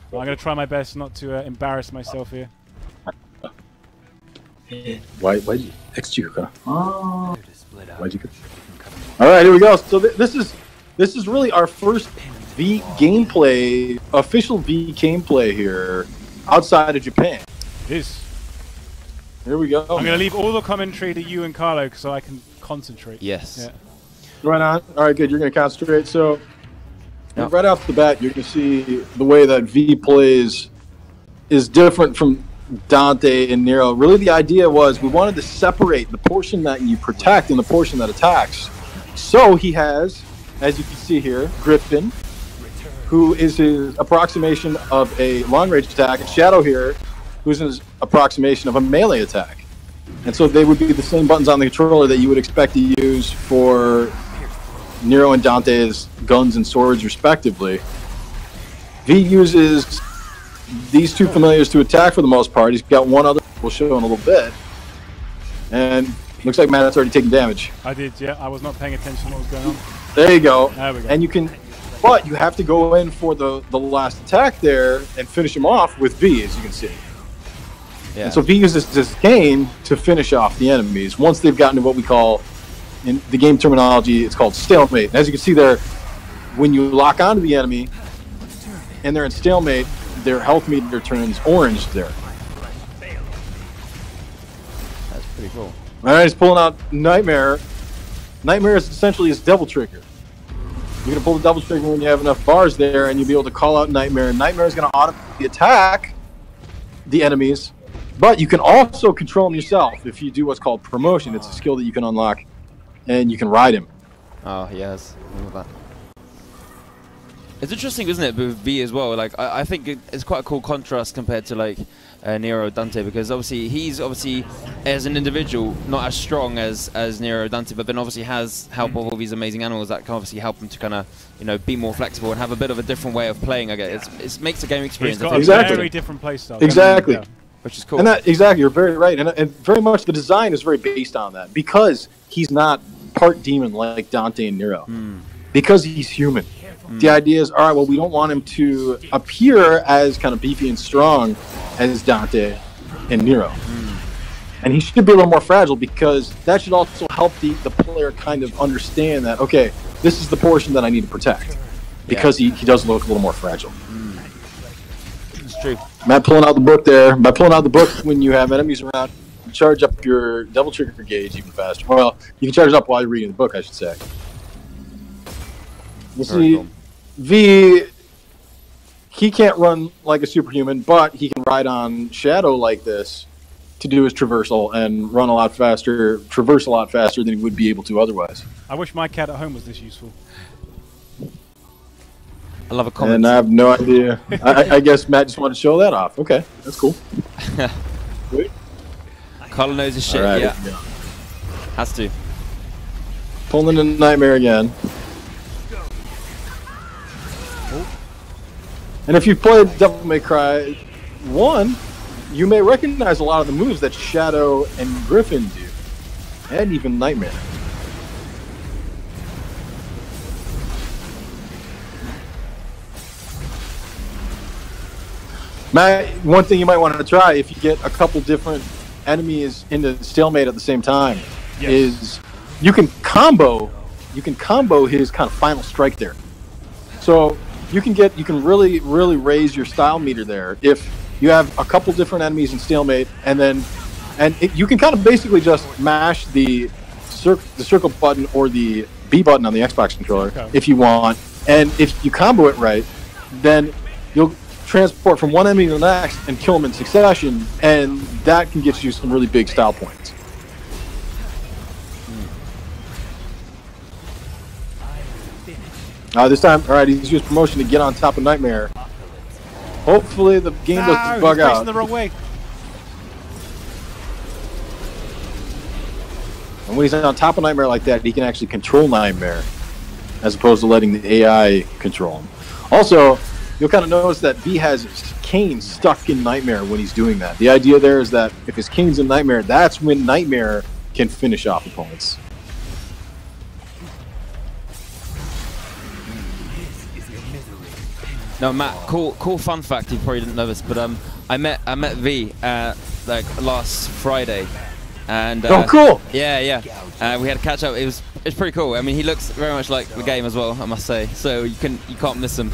I'm going to try my best not to embarrass myself here. Why you XG? Oh. Why'd you go? All right, here we go. So this is really our first V gameplay, official V gameplay here outside of Japan. It is. Here we go. I'm going to leave all the commentary to you and Carlo so I can concentrate. Yes. Yeah. Right on. All right, good. You're going to concentrate. So right off the bat, you're going to see the way that V plays is different from Dante and Nero. Really, the idea was we wanted to separate the portion that you protect and the portion that attacks. So he has, as you can see here, Griffin, who is his approximation of a long-range attack, and Shadow here, who's his approximation of a melee attack. And so they would be the same buttons on the controller that you would expect to use for Nero and Dante's guns and swords, respectively. V uses these two familiars to attack for the most part. He's got one other we'll show in a little bit. And looks like Matt's already taken damage. I did, yeah. I was not paying attention to what was going on. There you go. There we go. And you can, but you have to go in for the last attack there and finish him off with V, as you can see. Yeah. And so V uses this cane to finish off the enemies once they've gotten to what we call, in the game terminology, it's called stalemate. And as you can see there, when you lock onto the enemy and they're in stalemate, their health meter turns orange there. That's pretty cool. All right, he's pulling out Nightmare. Nightmare is essentially his double trigger. You're going to pull the double trigger when you have enough bars there, and you'll be able to call out Nightmare. And Nightmare is going to automatically attack the enemies, but you can also control them yourself if you do what's called promotion. It's a skill that you can unlock, and you can ride him. Oh, yes. I love that. It's interesting, isn't it, with V as well? Like, I think it's quite a cool contrast compared to, like, Nero Dante, because obviously he's as an individual not as strong as Nero Dante, but then obviously has help of all these amazing animals that can obviously help him to kind of, you know, be more flexible and have a bit of a different way of playing. I guess it makes the game experience. He's got Exactly. a very different play style. Exactly. Yeah. Which is cool. And that, exactly, you're very right. And very much the design is very based on that, because he's not part demon like Dante and Nero. Because he's human. The idea is, all right, well, we don't want him to appear as kind of beefy and strong as Dante and Nero. And he should be a little more fragile, because that should also help the player kind of understand that, okay, this is the portion that I need to protect, because he does look a little more fragile. It's true. Matt pulling out the book there. By pulling out the book when you have enemies around, you charge up your double trigger gauge even faster. Well, you can charge it up while you're reading the book, I should say. You see, cool. V, he can't run like a superhuman, but he can ride on Shadow like this to do his traversal and run a lot faster, traverse a lot faster than he would be able to otherwise. I wish my cat at home was this useful. I love a comment. And I have no idea. I guess Matt just wanted to show that off. Okay, that's cool. Carlo knows his shit, Right, yeah. Has to. Pulling in Nightmare again. And if you've played Devil May Cry 1, you may recognize a lot of the moves that Shadow and Griffin do. And even Nightmare. Matt, one thing you might want to try if you get a couple different enemies into stalemate at the same time is you can combo his kind of final strike there. So you can really raise your style meter there if you have a couple different enemies in stalemate, and you can kind of basically just mash the circle button or the B button on the Xbox controller if you want, and if you combo it right, then you'll transport from one enemy to the next and kill them in succession, and that can get you some really big style points. This time, all right, he's used promotion to get on top of Nightmare. Hopefully the game doesn't bug he's out. facing the wrong way. And when he's on top of Nightmare like that, he can actually control Nightmare, as opposed to letting the AI control him. Also, you'll kind of notice that V has his cane stuck in Nightmare when he's doing that. The idea there is that if his cane's in Nightmare, that's when Nightmare can finish off opponents. No, Matt. Cool fun fact. You probably didn't know this, but I met V like last Friday, and oh, cool. Yeah. We had a catch up. It's pretty cool. I mean, he looks very much like the game as well, I must say. So you can't miss him.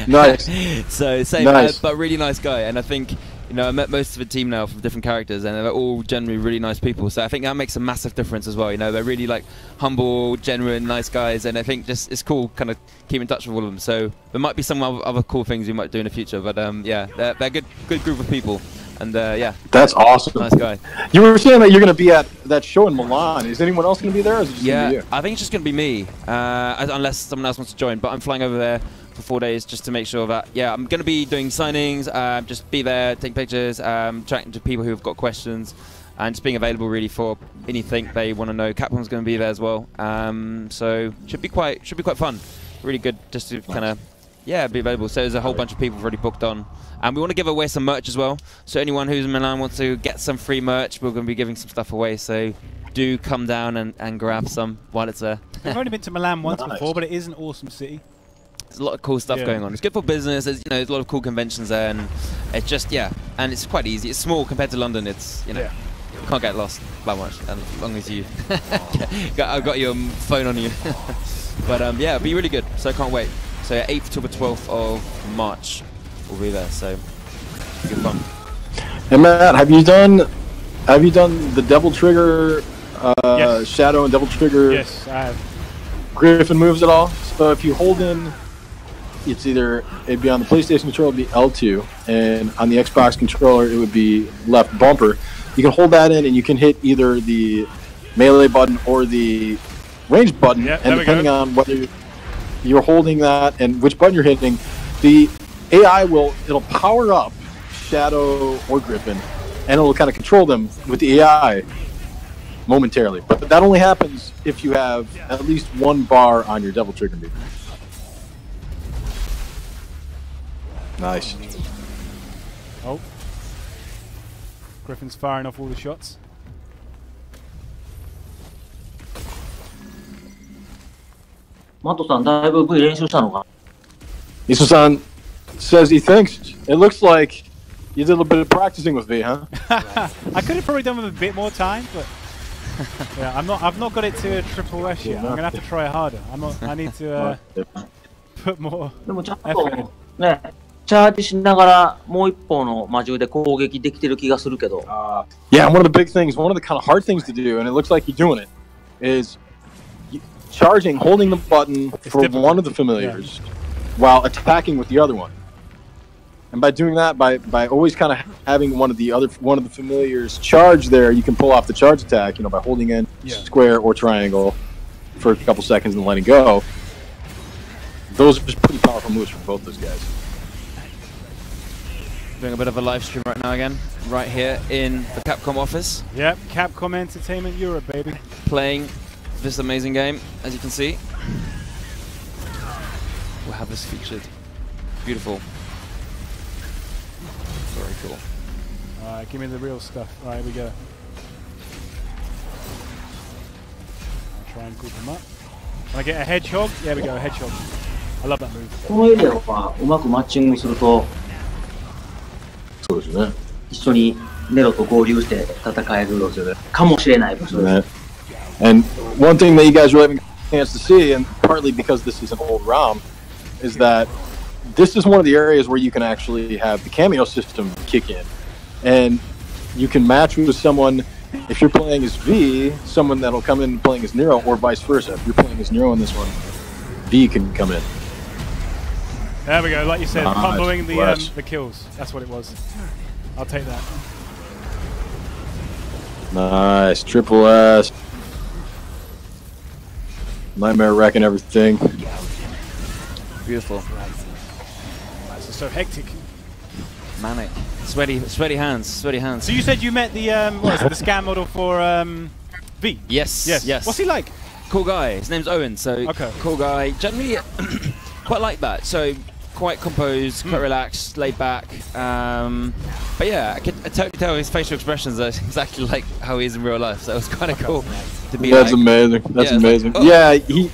Nice. So same, nice. But really nice guy. And I think, you know, I met most of the team now from different characters, and they're all generally really nice people. So I think that makes a massive difference as well. You know, they're really like humble, genuine, nice guys, and I think just it's cool kind of keep in touch with all of them. So there might be some other cool things we might do in the future. But yeah, they're a good group of people. And yeah, that's awesome. Nice guy. You were saying that you're going to be at that show in Milan. Is anyone else going to be there? Or is it just gonna be you? I think it's just going to be me, unless someone else wants to join. But I'm flying over there for 4 days just to make sure that I'm going to be doing signings, just be there, taking pictures, chatting to people who have got questions, and just being available really for anything they want to know. Capcom's going to be there as well, so should be quite fun. Really good just to kind of be available. So there's a whole bunch of people already booked on. And we want to give away some merch as well. So anyone who's in Milan wants to get some free merch, we're going to be giving some stuff away. So do come down and grab some while it's there. I've only been to Milan once before, but it is an awesome city. There's a lot of cool stuff going on. It's good for business. There's, there's a lot of cool conventions there, and it's just and it's quite easy. It's small compared to London. It's you can't get lost that much as long as you I've got your phone on you. But it'll be really good. So I can't wait. So 8th till the 12th of March. We'll be there, so good fun. Hey Matt, have you done the Devil Trigger Shadow and Devil Trigger? Yes, I have. Griffin moves at all. So if you hold in, it'd be on the PlayStation controller, it'd be L2, and on the Xbox controller it would be left bumper. You can hold that in, and you can hit either the melee button or the range button, and depending on whether you're holding that and which button you're hitting, the AI it'll power up Shadow or Griffin, and it'll kind of control them with the AI momentarily. But that only happens if you have at least one bar on your Devil Trigger meter. Nice. Oh. Griffin's firing off all the shots. Iso-san says he thinks it looks like you did a little bit of practicing with V, huh? I could have probably done with a bit more time, but I've not got it to a triple S yet. I'm gonna have to try harder. I need to put more effort in. チャージしながらもう一方の魔獣で攻撃できてる気がするけど。Yeah, one of the big things, one of the kind of hard things to do, and it looks like you're doing it, is charging, holding the button for one of the familiars while attacking with the other one. And by doing that, by always kind of having one of the familiars charge there, you can pull off the charge attack, by holding in square or triangle for a couple seconds and letting go. Those are just pretty powerful moves for both those guys. Doing a bit of a live stream right now again, right here in the Capcom office. Yep, Capcom Entertainment Europe, baby. Playing this amazing game, as you can see. We'll have this featured. Beautiful. Very cool. Alright, give me the real stuff. Alright, here we go. I'll try and group them up. Can I get a hedgehog? There we go, a hedgehog. I love that move. このエリアはうまくマッチングすると、そうですね。一緒にネロと合流して戦えるかもしれない場所です。 And one thing that you guys really haven't had a chance to see, and partly because this is an old ROM, is that this is one of the areas where you can actually have the cameo system kick in. And you can match with someone, if you're playing as V, someone that'll come in playing as Nero, or vice versa. If you're playing as Nero in this one, V can come in. There we go, like you said, comboing the kills. That's what it was. I'll take that. Nice, triple S. Nightmare wrecking everything. Beautiful. This is so hectic. Manic. Sweaty hands. So you said you met the the scan model for V? Yes. What's he like? Cool guy. His name's Owen. So cool guy. Generally, quite like that. So quite composed, quite relaxed, laid back. But yeah, I totally tell his facial expressions are exactly like how he is in real life. So it was kind of cool to be. That's amazing. That's amazing. Like, yeah, he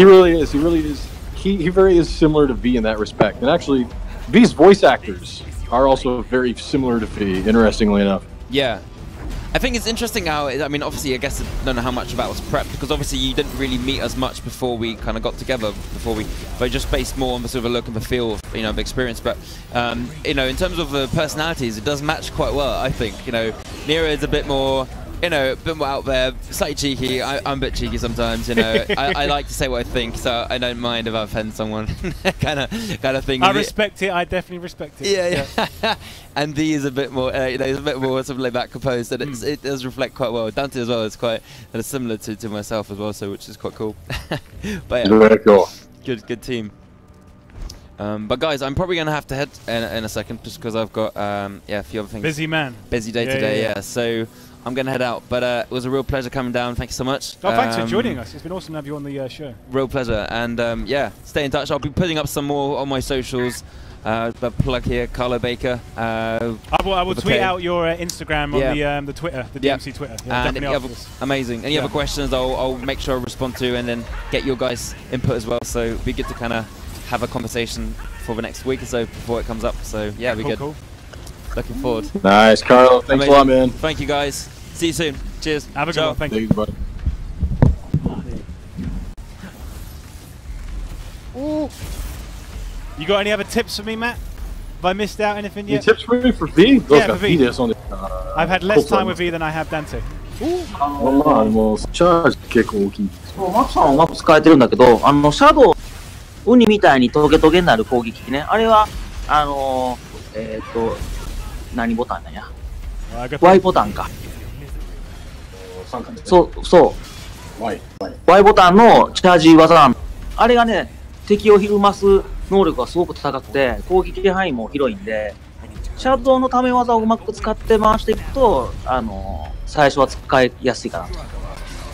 really is. He really is he very is similar to V in that respect. And actually, V's voice actors are also very similar to V, interestingly enough. Yeah. I think it's interesting how, I mean, obviously, I guess I don't know how much of that was prepped, because obviously you didn't really meet as much before we kind of got together, but just based more on the sort of a look and the feel of, you know, of experience. But, you know, in terms of the personalities, it does match quite well, I think. You know, Nero is a bit more, you know, a bit more out there, slightly cheeky. I'm a bit cheeky sometimes, you know. I like to say what I think, so I don't mind if I offend someone, kind of thing. I respect it. I definitely respect it. Yeah. And V is a bit more, you know, he's a bit more sort of laid back, composed, and it does reflect quite well. Dante as well is quite similar to myself as well, so which is quite cool. But yeah, very cool. Good team. But guys, I'm probably gonna have to head in a second, just because I've got a few other things. Busy man. Busy day today, yeah. So I'm gonna head out. But it was a real pleasure coming down. Thank you so much. Oh, thanks for joining us. It's been awesome to have you on the show. Real pleasure. And yeah, stay in touch. I'll be putting up some more on my socials. The plug here, Carlo Baker. I will tweet out your Instagram on the Twitter, the DMC Twitter. Yeah, and amazing. Any other questions, I'll make sure I respond to, and then get your guys' input as well. So it'd be good to kind of have a conversation for the next week or so before it comes up. So yeah, it'd be good. Cool. Looking forward. Nice, Carlo. Thanks a lot, man. Thank you, guys. See you soon. Cheers. Have a good one. Thank you. Thanks, buddy. Ooh. You got any other tips for me, Matt? Have I missed out anything yet? Any tips for me for V? Yeah, for V. I've had less time with V than I have Dante. もうチャージ結構大きい。そう、マクさんはうまく使えてるんだけど、シャドウ、ウニみたいにトゲトゲになる攻撃ね。あれは、何ボタンなんや。Y ボタンか。そう。Y ボタンのチャージ技なんあれがね、敵をひるます能力がすごく高くて、攻撃範囲も広いんで、シャドウのため技をうまく使って回していくと、最初は使いやすいかなと。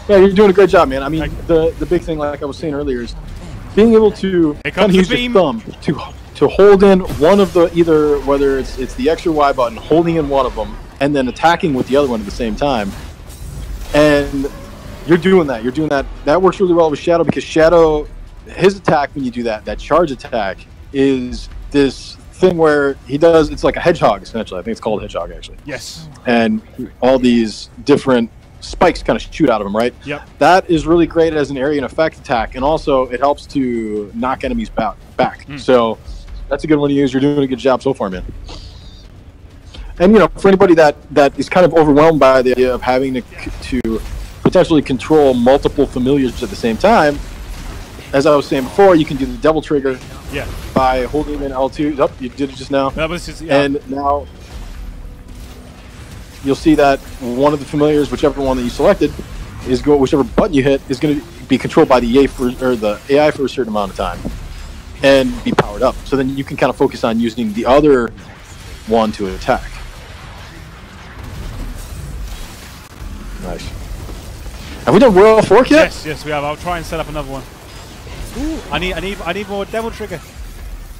Yeah, you're doing a great job, man. I mean, the big thing, like I was saying earlier, is being able to kind of use your thumb to hold in one of the, either whether it's the X or Y button, holding in one of them, and then attacking with the other one at the same time. And you're doing that. You're doing that. That works really well with Shadow, because Shadow, his attack when you do that charge attack is this thing where he does, it's like a hedgehog essentially. I think it's called a hedgehog actually. Yes. And all these different spikes kind of shoot out of him, right? Yep. That is really great as an area and effect attack, and also it helps to knock enemies back. So that's a good one to use. You're doing a good job so far, man. And you know, for anybody that is kind of overwhelmed by the idea of having to potentially control multiple familiars at the same time, as I was saying before, you can do the double trigger by holding in L2. Oh, you did it just now. That was just, and now you'll see that one of the familiars, whichever one that you selected, is whichever button you hit is going to be controlled by the AI for a certain amount of time and be powered up. So then you can kind of focus on using the other one to attack. Nice. Have we done Royal Fork yet? Yes, we have. I'll try and set up another one. Ooh, I need more Devil Trigger.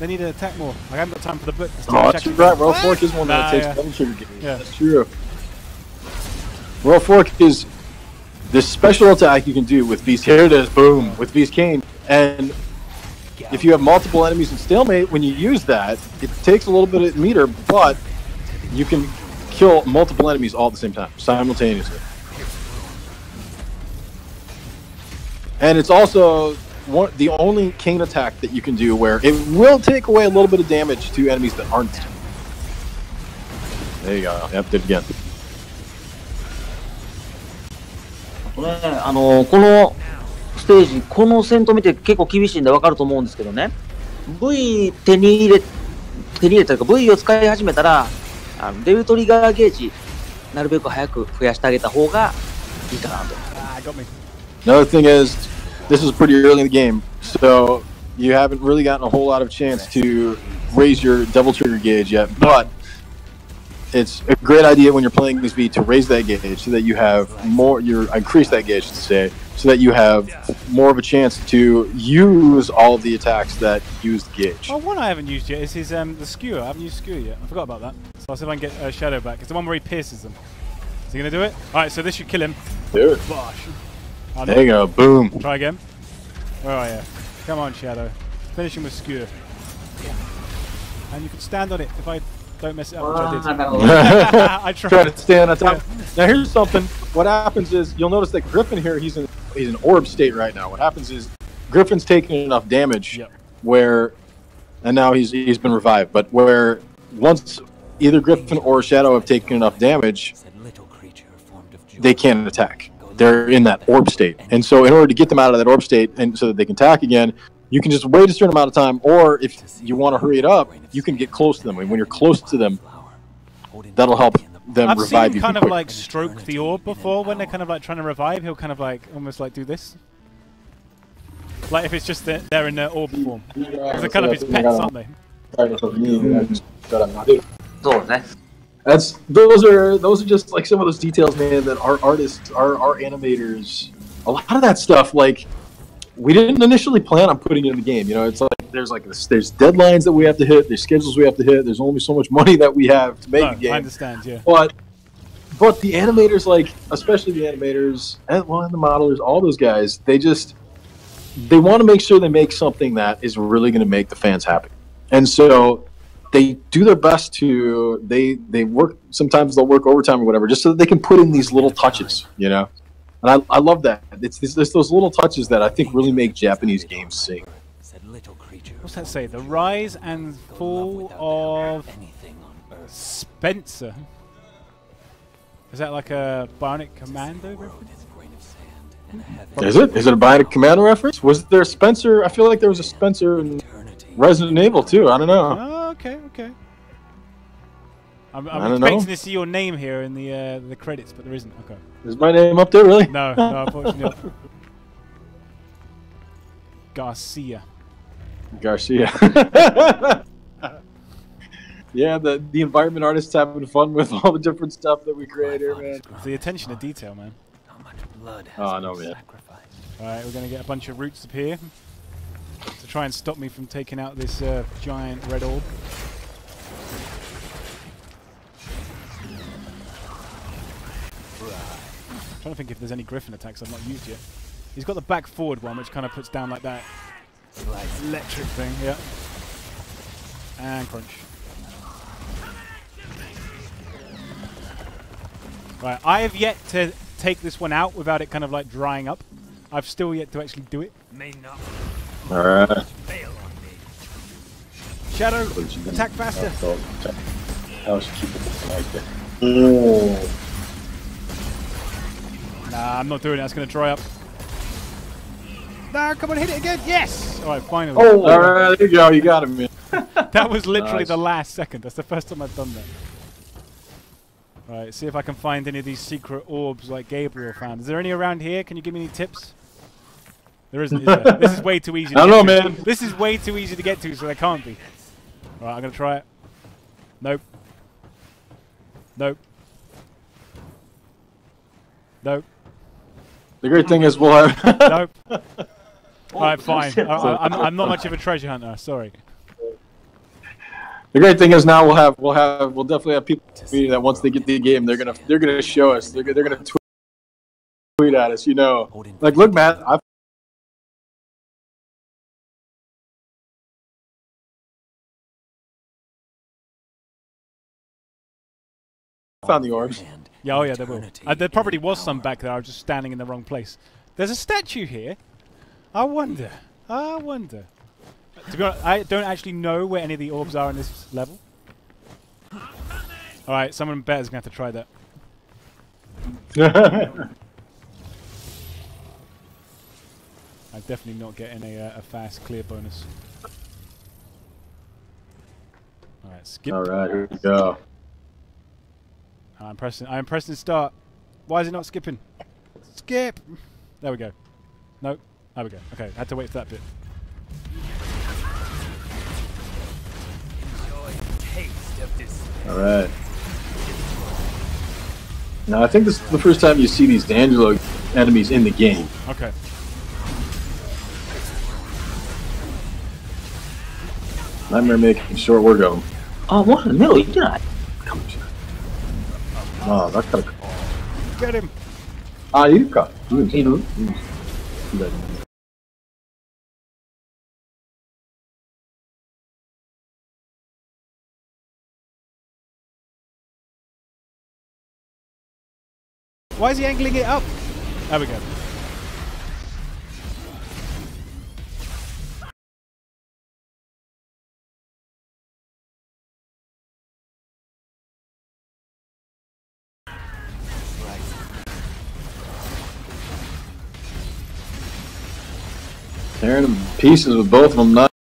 They need to attack more. I haven't got time for the book. Oh, that's right. Royal Fork is one that takes Devil Trigger games. Yeah. That's true. Royal Fork is this special attack you can do with Beast. Here it is, boom, with Beast Cane. And if you have multiple enemies in stalemate, when you use that, it takes a little bit of meter, but you can kill multiple enemies all at the same time, simultaneously. And it's also the only cane attack that you can do where it will take away a little bit of damage to enemies that aren't. There you go. Yep, did it again. このステージ、この戦闘見て結構厳しいんで分かると思うんですけどね。V 手に入れというか V を使い始めたら、デブトリガーゲージなるべく早く増やしてあげた方がいいかなと。Another thing is, this is pretty early in the game, so you haven't really gotten a whole lot of chance to raise your double trigger gauge yet, but it's a great idea when you're playing this V to raise that gauge so that you have more, increase that gauge to say, so that you have more of a chance to use all of the attacks that use the gauge. Oh, one I haven't used yet is his the skewer. I haven't used skewer yet. I forgot about that. So I'll see if I can get Shadow back. It's the one where he pierces them. Is he going to do it? Alright, so this should kill him. Do it. Bosh. There you go, boom. Try again. Where are you? Come on, Shadow. Finish him with skewer. And you can stand on it if I don't mess it up, which I did. I tried. Try to stand on top. Now here's something. What happens is you'll notice that Griffin here, he's in orb state right now. What happens is Griffin's taking enough damage where, and now he's been revived. But where once either Griffin or Shadow have taken enough damage, they can't attack. They're in that orb state, and so in order to get them out of that orb state and so that they can attack again, you can just wait a certain amount of time, or if you want to hurry it up, you can get close to them. And when you're close to them, that'll help them I've revive seen you. kind of like stroke the orb before when they're kind of like trying to revive. He'll kind of like almost like do this. Like if it's just that they're in their orb form. Because they're kind of his pets, aren't they? Those are just like some of those details, man, that our artists, our animators, a lot of that stuff, like, we didn't initially plan on putting it in the game. You know, it's like there's deadlines that we have to hit, there's schedules we have to hit, there's only so much money that we have to make the game. I understand, yeah. But the animators, like, especially the animators and the modelers, all those guys, they want to make sure they make something that is really going to make the fans happy. And so they do their best to they work, sometimes they'll work overtime or whatever, just so that they can put in these little touches, you know. And I love that. It's those little touches that I think really make Japanese games sing. What's that say? The rise and fall of Spencer. Is that like a Bionic Commando reference? Is it? Is it a Bionic Commando reference? Was there a Spencer? I feel like there was a Spencer in Resident Evil too. I don't know. Oh, okay. I'm expecting to see your name here in the credits, but there isn't. Okay. Is my name up there, really? No, unfortunately not. Garcia. Yeah, the environment artists having fun with all the different stuff that we create here, man. It's the attention to detail, man. Oh, no, man. Alright, we're going to get a bunch of roots up here to try and stop me from taking out this giant red orb. I'm trying to think if there's any Griffin attacks I've not used yet. He's got the back forward one, which kind of puts down like that electric thing, yeah. And crunch. Right, I have yet to take this one out without it kind of like drying up. I've still yet to actually do it. Alright. Shadow, attack faster. Nah, I'm not doing it. That's going to dry up. Nah, come on, hit it again. Yes! Alright, finally. Oh, alright, there you go. You got him, man. That was literally the last second. That's the first time I've done that. Alright, see if I can find any of these secret orbs like Gabriel found. Is there any around here? Can you give me any tips? There isn't, is there? This is way too easy to get to. I don't know, man. This is way too easy to get to, so there can't be. Alright, I'm going to try it. Nope. Nope. Nope. The great thing is we'll have... Nope. Alright, fine. I'm not much of a treasure hunter, sorry. The great thing is now we'll definitely have people that once they get the game, they're gonna show us. They're gonna tweet at us, you know. Like, look, Matt, I found the orbs. Yeah, oh yeah, there will. There probably was some back there. I was just standing in the wrong place. There's a statue here. I wonder. To be honest, I don't actually know where any of the orbs are in this level. Alright, someone better is going to have to try that. I'm definitely not getting a fast clear bonus. Alright, skip. Alright, here we go. I'm pressing start. Why is it not skipping? Skip! There we go. Nope. There we go. Okay, I had to wait for that bit. Alright. Now, I think this is the first time you see these D'Angelo enemies in the game. Okay. Nightmare making short work of them. Oh, what in the middle? You did Oh, that's kind of cool. Get him! Ah, you got it. Why is he angling it up? There we go. Tearing them to pieces with both of them.